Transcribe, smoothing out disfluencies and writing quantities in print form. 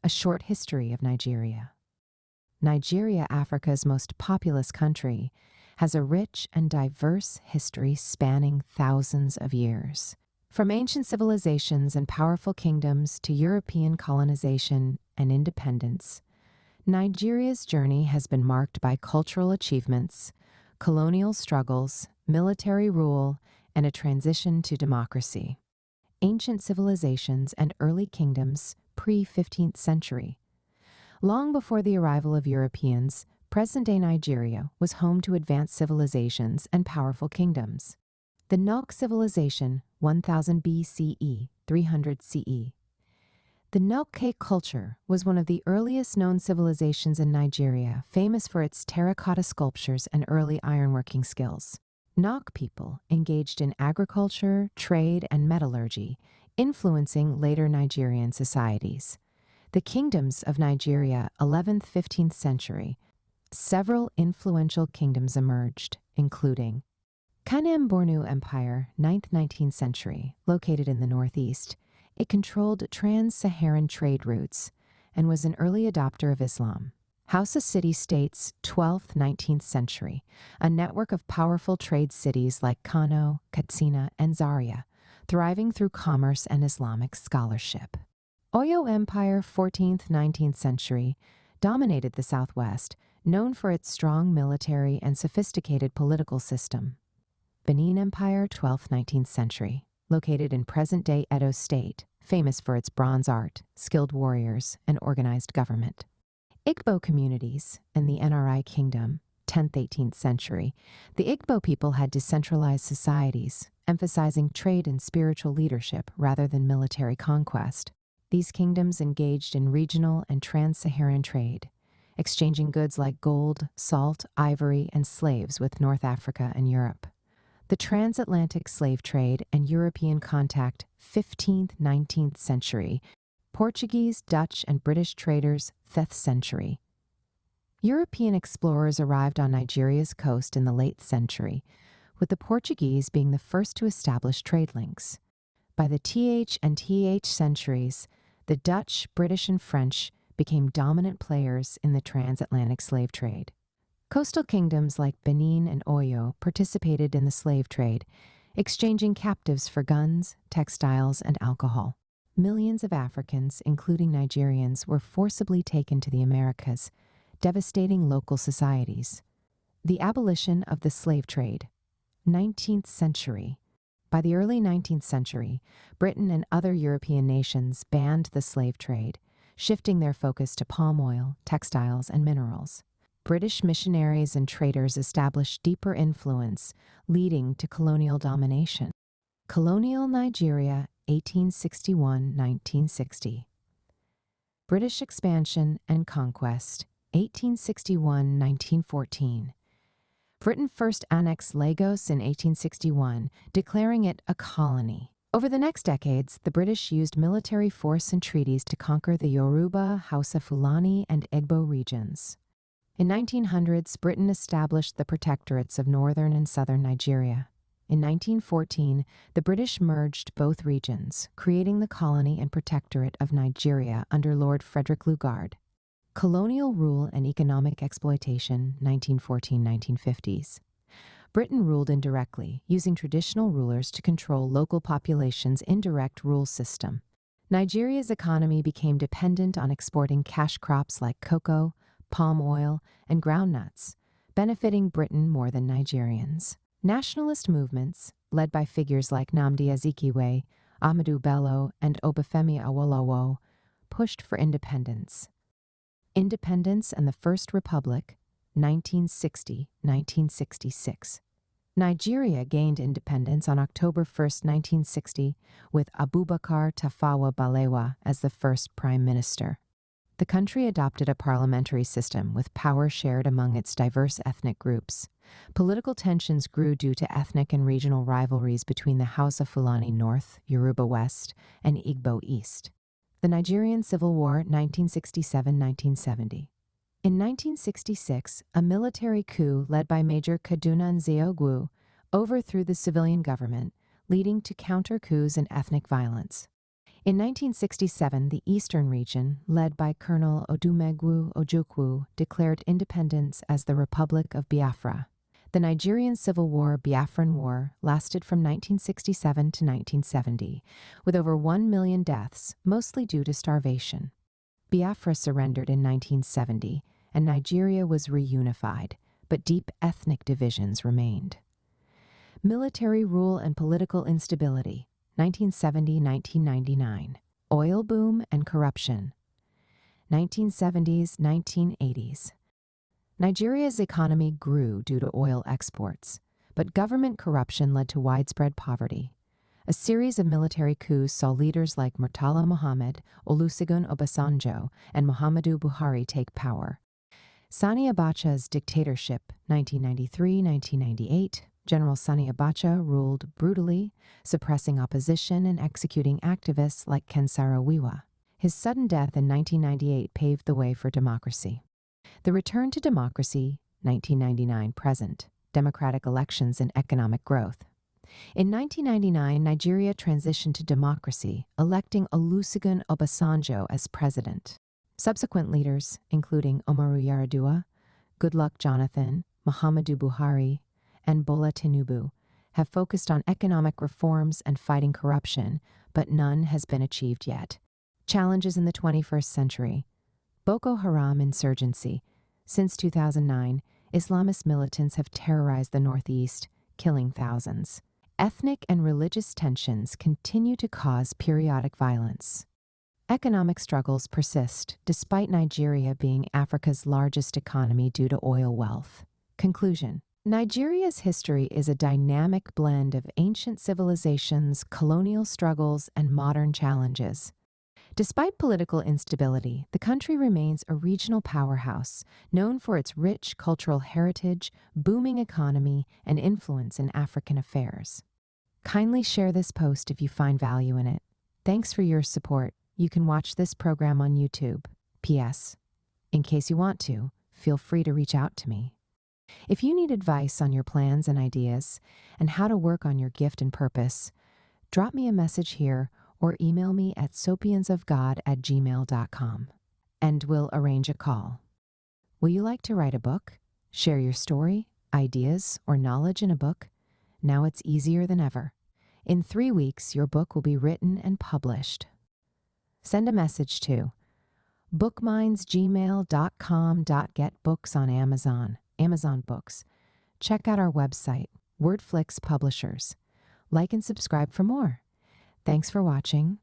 A short history of Nigeria. Nigeria, Africa's most populous country, has a rich and diverse history spanning thousands of years. From ancient civilizations and powerful kingdoms to European colonization and independence, Nigeria's journey has been marked by cultural achievements, colonial struggles, military rule, and a transition to democracy. Ancient civilizations and early kingdoms pre-15th century. Long before the arrival of Europeans, present-day Nigeria was home to advanced civilizations and powerful kingdoms. The Nok civilization, 1000 BCE, 300 CE. The Nokke culture was one of the earliest known civilizations in Nigeria, famous for its terracotta sculptures and early ironworking skills. Nok people engaged in agriculture, trade, and metallurgy, influencing later Nigerian societies. The kingdoms of Nigeria, 11th–15th century. Several influential kingdoms emerged, including Kanem-Bornu Empire, 9th–19th century, located in the northeast. It controlled trans-Saharan trade routes and was an early adopter of Islam. Hausa city-states, 12th–19th century, a network of powerful trade cities like Kano, Katsina, and Zaria, thriving through commerce and Islamic scholarship. Oyo Empire, 14th–19th century, dominated the southwest, known for its strong military and sophisticated political system. Benin Empire, 12th–19th century, located in present-day Edo State, famous for its bronze art, skilled warriors, and organized government. Igbo communities in the NRI Kingdom, 10th–18th century. The Igbo people had decentralized societies, emphasizing trade and spiritual leadership rather than military conquest. These kingdoms engaged in regional and trans-Saharan trade, exchanging goods like gold, salt, ivory, and slaves with North Africa and Europe. The transatlantic slave trade and European contact, 15th–19th century. Portuguese, Dutch, and British traders, 5th century. European explorers arrived on Nigeria's coast in the late century, with the Portuguese being the first to establish trade links. By the TH and TH centuries, the Dutch, British, and French became dominant players in the transatlantic slave trade. Coastal kingdoms like Benin and Oyo participated in the slave trade, exchanging captives for guns, textiles, and alcohol. Millions of Africans, including Nigerians, were forcibly taken to the Americas, devastating local societies. The abolition of the slave trade, 19th century. By the early 19th century, Britain and other European nations banned the slave trade, shifting their focus to palm oil, textiles, and minerals. British missionaries and traders established deeper influence, leading to colonial domination. Colonial Nigeria, 1861–1960. British expansion and conquest, 1861–1914. Britain first annexed Lagos in 1861, declaring it a colony. Over the next decades, the British used military force and treaties to conquer the Yoruba, Hausa Fulani, and Igbo regions. In 1900s, Britain established the protectorates of northern and southern Nigeria. In 1914, the British merged both regions, creating the colony and protectorate of Nigeria under Lord Frederick Lugard. Colonial rule and economic exploitation, 1914–1950s. Britain ruled indirectly, using traditional rulers to control local populations' indirect rule system. Nigeria's economy became dependent on exporting cash crops like cocoa, palm oil, and groundnuts, benefiting Britain more than Nigerians. Nationalist movements, led by figures like Nnamdi Azikiwe, Ahmadu Bello, and Obafemi Awolowo, pushed for independence. Independence and the First Republic, 1960–1966. Nigeria gained independence on October 1, 1960, with Abubakar Tafawa Balewa as the first prime minister. The country adopted a parliamentary system with power shared among its diverse ethnic groups. Political tensions grew due to ethnic and regional rivalries between the Hausa Fulani North, Yoruba West, and Igbo East. The Nigerian Civil War, 1967–1970. In 1966, a military coup led by Major Kaduna Nzeogwu overthrew the civilian government, leading to counter-coups and ethnic violence. In 1967, the Eastern region, led by Colonel Odumegwu Ojukwu, declared independence as the Republic of Biafra. The Nigerian Civil War Biafran War lasted from 1967 to 1970, with over 1 million deaths, mostly due to starvation. Biafra surrendered in 1970, and Nigeria was reunified, but deep ethnic divisions remained. Military rule and political instability, 1970–1999. Oil boom and corruption, 1970s, 1980s. Nigeria's economy grew due to oil exports, but government corruption led to widespread poverty. A series of military coups saw leaders like Murtala Mohammed, Olusegun Obasanjo, and Muhammadu Buhari take power. Sani Abacha's dictatorship, 1993–1998. General Sani Abacha ruled brutally, suppressing opposition and executing activists like Ken Saro-Wiwa. His sudden death in 1998 paved the way for democracy. The return to democracy, 1999–present, democratic elections and economic growth. In 1999, Nigeria transitioned to democracy, electing Olusegun Obasanjo as president. Subsequent leaders, including Umaru Yar'Adua, Goodluck Jonathan, Muhammadu Buhari, and Bola Tinubu, have focused on economic reforms and fighting corruption, but none has been achieved yet. Challenges in the 21st century. Boko Haram insurgency. Since 2009, Islamist militants have terrorized the Northeast, killing thousands. Ethnic and religious tensions continue to cause periodic violence. Economic struggles persist, despite Nigeria being Africa's largest economy due to oil wealth. Conclusion. Nigeria's history is a dynamic blend of ancient civilizations, colonial struggles, and modern challenges. Despite political instability, the country remains a regional powerhouse, known for its rich cultural heritage, booming economy, and influence in African affairs. Kindly share this post if you find value in it. Thanks for your support. You can watch this program on YouTube. P.S. In case you want to, feel free to reach out to me. If you need advice on your plans and ideas and how to work on your gift and purpose, drop me a message here or email me at sopiansofgod@gmail.com, and we'll arrange a call. Will you like to write a book? Share your story, ideas, or knowledge in a book? Now it's easier than ever. In 3 weeks, your book will be written and published. Send a message to bookmindsgmail.com.getbooks on Amazon Books. Check out our website, Wordflix Publishers. Like and subscribe for more. Thanks for watching.